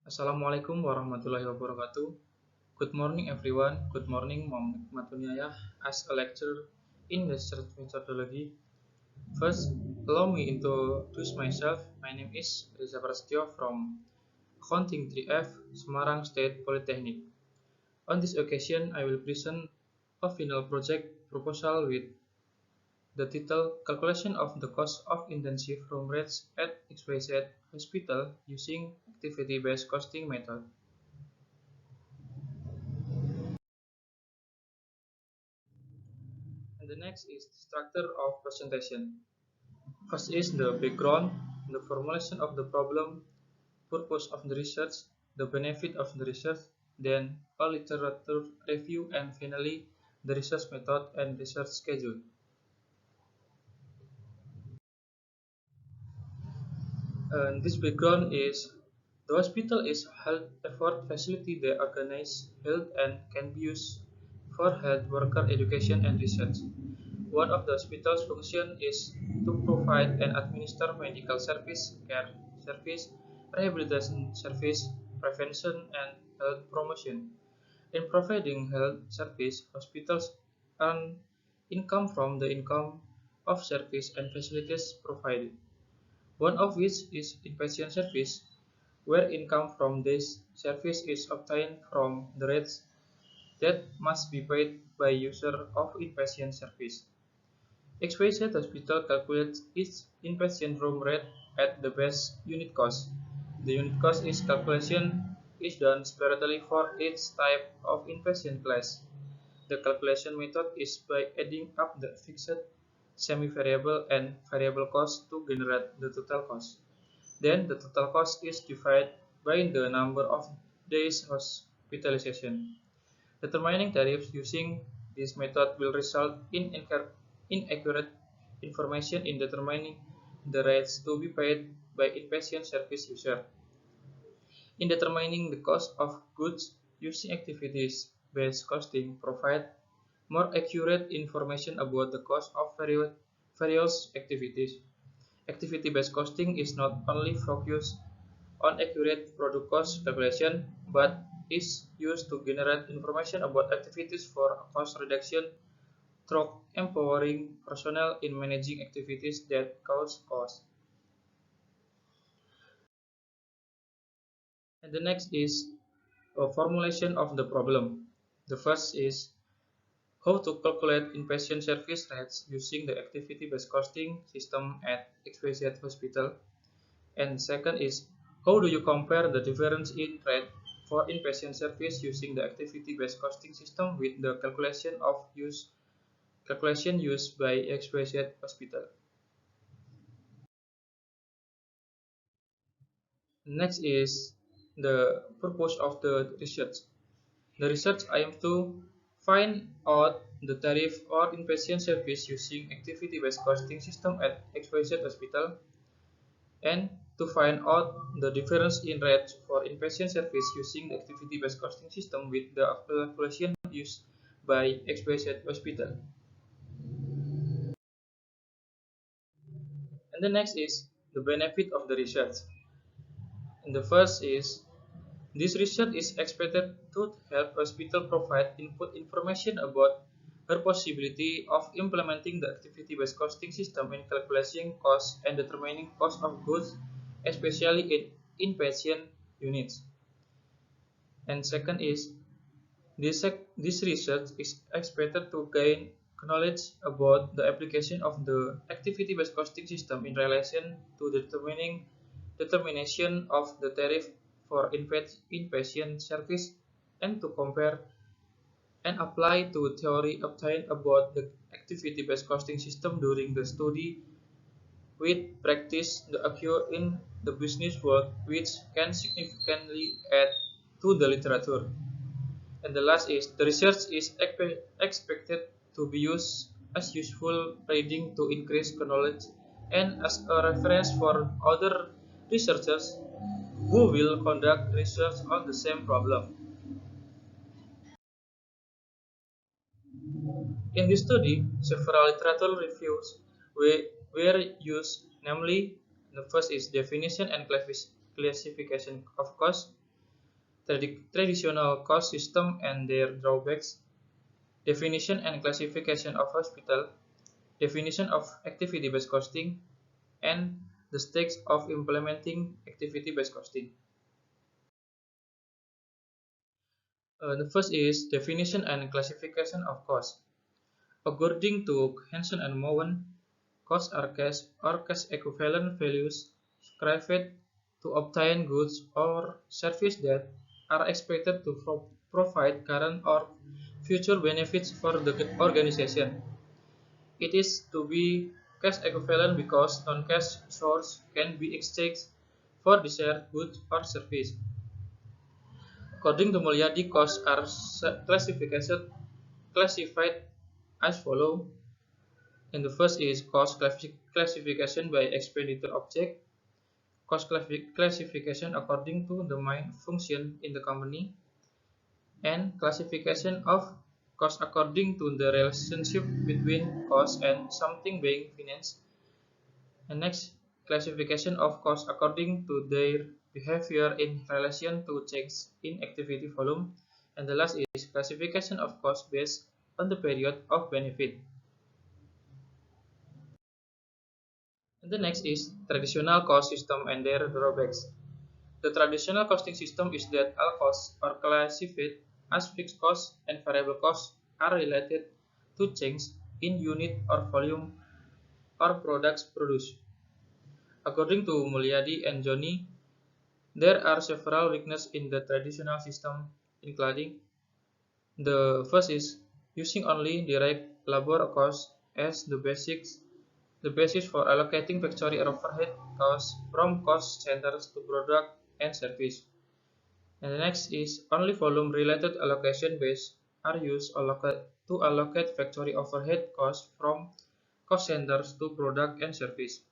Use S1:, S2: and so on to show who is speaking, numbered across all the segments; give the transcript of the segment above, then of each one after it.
S1: Assalamualaikum warahmatullahi wabarakatuh. Good morning everyone. Good morning Muhammad Matuniayah as a lecturer in research methodology. First, allow me introduce myself. My name is Reza Prasetyo from Accounting 3F, Semarang State Polytechnic. On this occasion, I will present a final project proposal with the title Calculation of the Cost of Intensive Room Rates at XYZ Hospital using Activity-Based Costing Method. And the next is the structure of presentation. First is the background, the formulation of the problem, purpose of the research, the benefit of the research, then a literature review, and finally the research method and research schedule. And this background is the hospital is a health effort facility that organizes health and can be used for health worker education and research. One of the hospital's functions is to provide and administer medical service, care service, rehabilitation service, prevention, and health promotion. In providing health service, hospitals earn income from the income of service and facilities provided. One of which is inpatient service, where income from this service is obtained from the rates that must be paid by user of inpatient service. XYZ Hospital calculates its inpatient room rate at the base unit cost. The unit cost is calculation is done separately for each type of inpatient class. The calculation method is by adding up the fixed, semi-variable, and variable costs to generate the total cost. Then the total cost is divided by the number of days hospitalization. Determining tariffs using this method will result in inaccurate information in determining the rates to be paid by inpatient service user. In determining the cost of goods using activities-based costing provide more accurate information about the cost of various activities. Activity-based costing is not only focused on accurate product cost calculation, but is used to generate information about activities for cost reduction through empowering personnel in managing activities that cause cost. And the next is a formulation of the problem. The first is how to calculate inpatient service rates using the activity-based costing system at XYZ Hospital. And second is how do you compare the difference in rate for inpatient service using the activity-based costing system with the calculation used by XYZ Hospital. Next is the purpose of the research. The research aims to find out the tariff or inpatient service using activity-based costing system at XYZ Hospital and to find out the difference in rates for inpatient service using the activity-based costing system with the calculation used by XYZ Hospital. And the next is the benefit of the research. And the first is this research is expected to help hospital provide input information about her possibility of implementing the activity-based costing system in calculating costs and determining cost of goods, especially in inpatient units. And second is this research is expected to gain knowledge about the application of the activity-based costing system in relation to determination of the tariff for inpatient service and to compare and apply to theory obtained about the activity-based costing system during the study with practice that occur in the business world which can significantly add to the literature. And the last is the research is expected to be used as useful reading to increase knowledge and as a reference for other researchers who will conduct research on the same problem. In this study, several literature reviews were used, namely, the first is definition and classification of cost, traditional cost system and their drawbacks, definition and classification of hospital, definition of activity-based costing, and the stakes of implementing activity-based costing. The first is definition and classification of cost. According to Hanson and Mowen, costs are cash or cash equivalent values ascribed to obtain goods or services that are expected to provide current or future benefits for the organization. It is to be cash equivalent because non-cash source can be exchanged for desired goods or service. According to Mulyadi, costs are classified as follows. And the first is cost classification by expenditure object, cost classification according to the main function in the company, and classification of cost according to the relationship between cost and something being financed. And next, classification of cost according to their behavior in relation to change in activity volume. And the last is classification of cost based on the period of benefit. And the next is traditional cost system and their drawbacks. The traditional costing system is that all costs are classified as fixed costs and variable costs are related to change in unit or volume or products produced. According to Mulyadi and Johnny, there are several weaknesses in the traditional system, including the first is using only direct labor costs as the basis for allocating factory overhead costs from cost centers to product and service. And the next is only volume-related allocation base are used to allocate factory overhead costs from cost centers to product and service.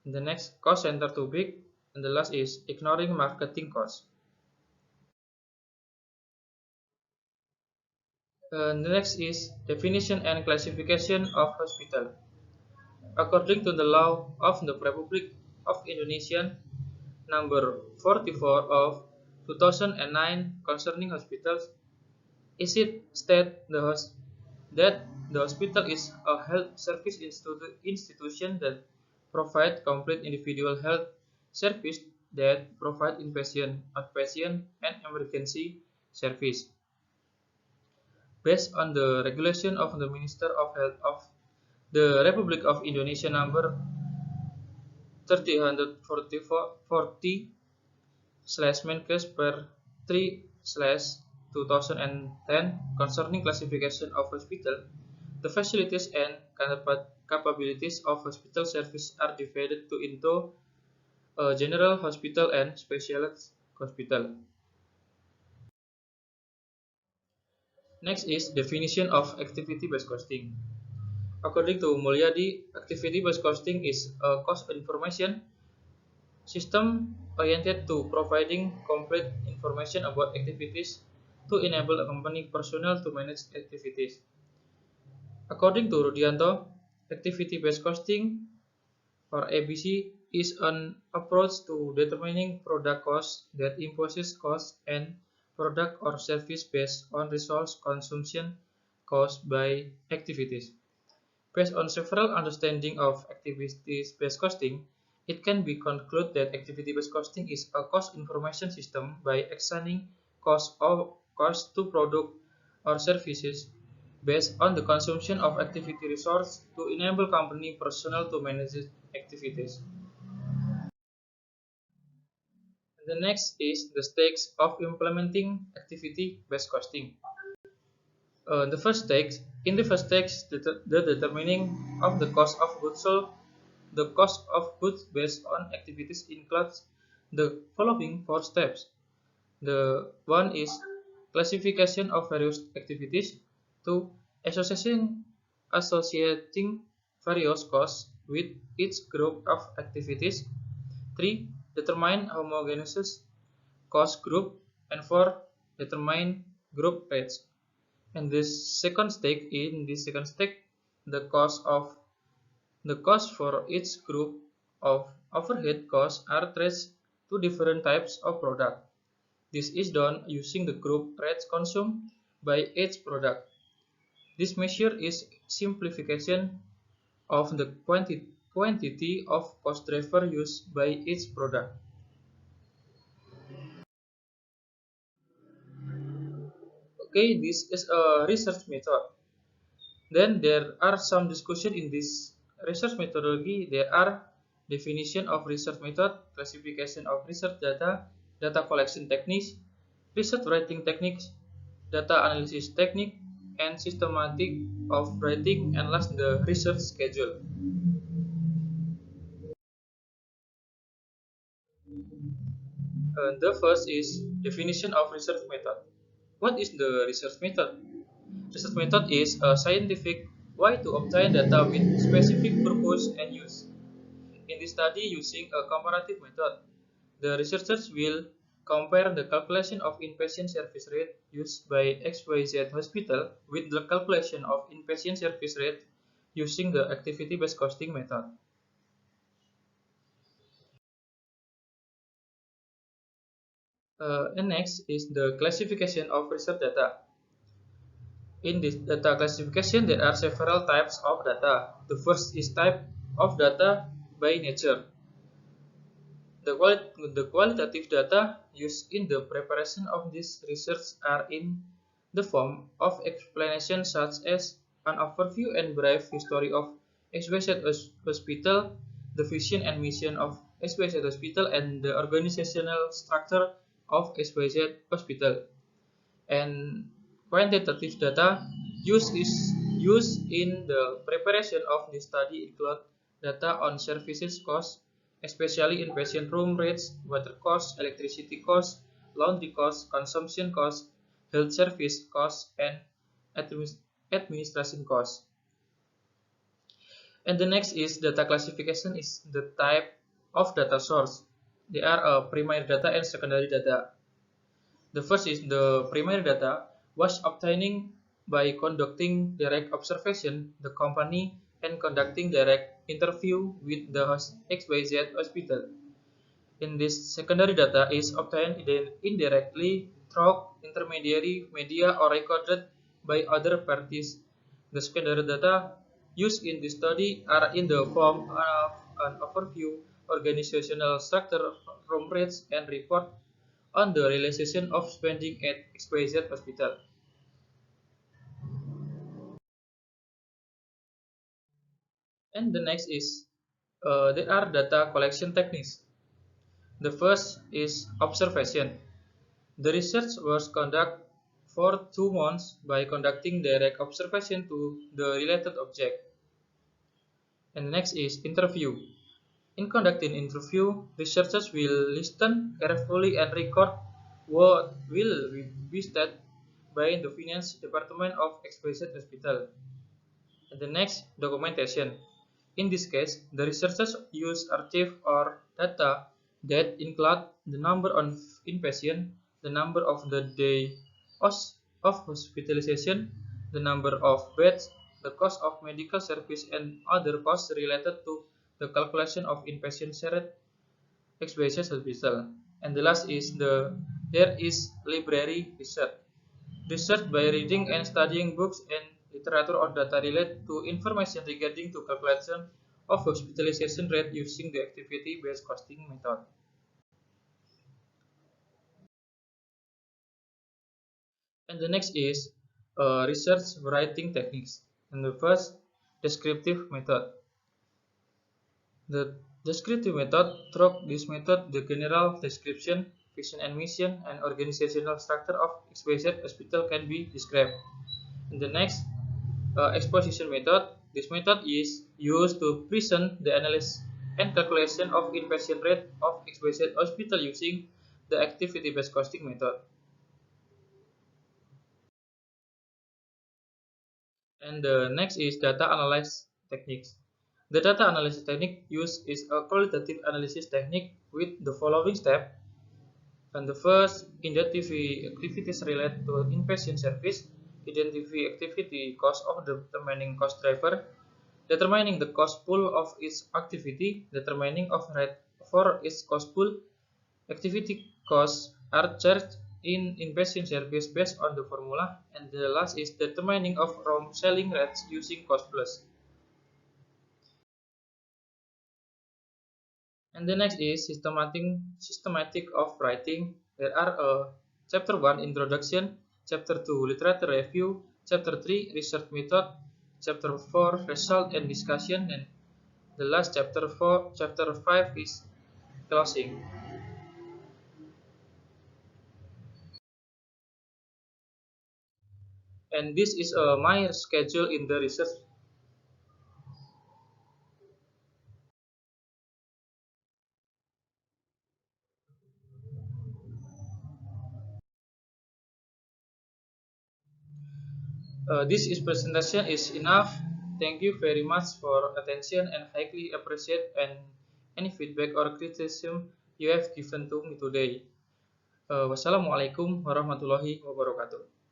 S1: And the next, cost center too big. And the last is ignoring marketing costs. The next is definition and classification of hospital. According to the law of the Republic of Indonesia number 44 of 2009 concerning hospitals, it states that the hospital is a health service institution that provides complete individual health service that provide inpatient, outpatient, and emergency service. Based on the regulation of the Minister of Health of the Republic of Indonesia number 3040/Menkes per 3/2010 concerning classification of hospital, the facilities and capabilities of hospital service are divided into a general hospital and specialist hospital. Next is definition of activity-based costing. According to Mulyadi, activity-based costing is a cost information system oriented to providing complete information about activities to enable a company personnel to manage activities. According to Rudianto, activity-based costing or ABC is an approach to determining product costs that imposes costs and product or service based on resource consumption caused by activities. Based on several understanding of activity-based costing, it can be concluded that activity-based costing is a cost information system by assigning cost to product or services based on the consumption of activity resource to enable company personnel to manage activities. The next is the stakes of implementing activity-based costing. In the first stage, the determining of the cost of goods sold, the cost of goods based on activities includes the following four steps. The one is classification of various activities. Two, associating various costs with each group of activities. Three, determine homogeneous cost group. And four, determine group rates. And in this second step, the cost for each group of overhead costs are traced to different types of product. This is done using the group rates consumed by each product. This measure is simplification of the quantity of cost driver used by each product. Okay, this is a research method. Then there are some discussion in this research methodology. There are definition of research method, classification of research data, data collection techniques, research writing techniques, data analysis technique, and systematic of writing, and last the research schedule. The first is definition of research method. What is the research method? Research method is a scientific way to obtain data with specific purpose and use. In this study using a comparative method, the researchers will compare the calculation of inpatient service rate used by XYZ hospital with the calculation of inpatient service rate using the activity-based costing method. And next is the classification of research data. In this data classification, there are several types of data. The first is type of data by nature. The qualitative data used in the preparation of this research are in the form of explanations such as an overview and brief history of XYZ Hospital, the vision and mission of XYZ Hospital, and the organizational structure of XYZ Hospital. And quantitative data used in the preparation of this study include data on services costs, especially in patient room rates, water costs, electricity costs, laundry costs, consumption costs, health service costs, and administration costs. And the next is data classification is the type of data source. They are primary data and secondary data. The first is the primary data was obtaining by conducting direct observation the company and conducting direct interview with the XYZ hospital. In this secondary data is obtained indirectly through intermediary media or recorded by other parties. The secondary data used in this study are in the form of an overview, organizational structure, room rates, and report on the realization of spending at XYZ hospital. And the next is there are data collection techniques. The first is observation. The research was conducted for 2 months by conducting direct observation to the related object. And the next is interview. In conducting interview, researchers will listen carefully and record what will be said by the finance department of XYZ hospital. And the next, documentation. In this case, the researchers use archive or data that include the number of inpatient, the number of the day of hospitalization, the number of beds, the cost of medical service, and other costs related to the calculation of inpatient rate XYZ hospital. And the last is there is library research. Research by reading and studying books and literature or data related to information regarding to calculation of hospitalization rate using the activity-based costing method. And the next is research writing techniques. And the first, descriptive method. The descriptive method, through this method, the general description, vision and mission, and organizational structure of XYZ hospital can be described. And the next, exposition method. This method is used to present the analysis and calculation of inpatient rate of XYZ hospital using the activity-based costing method. And the next is data analysis techniques. The data analysis technique used is a qualitative analysis technique with the following step. And the first, identify activities related to inpatient service, identify activity cost of determining cost driver, determining the cost pool of each activity, determining of rate for each cost pool. Activity costs are charged in patient service based on the formula, and the last is determining of ROM selling rates using cost plus. And the next is systematic of writing. There are chapter 1 introduction, chapter 2 literature review, chapter 3 research method, chapter 4 result and discussion, and the last chapter 5 is closing. And this is my schedule in the research. This is presentation is enough. Thank you very much for attention and highly appreciate and any feedback or criticism you have given to me today. Wassalamualaikum warahmatullahi wabarakatuh.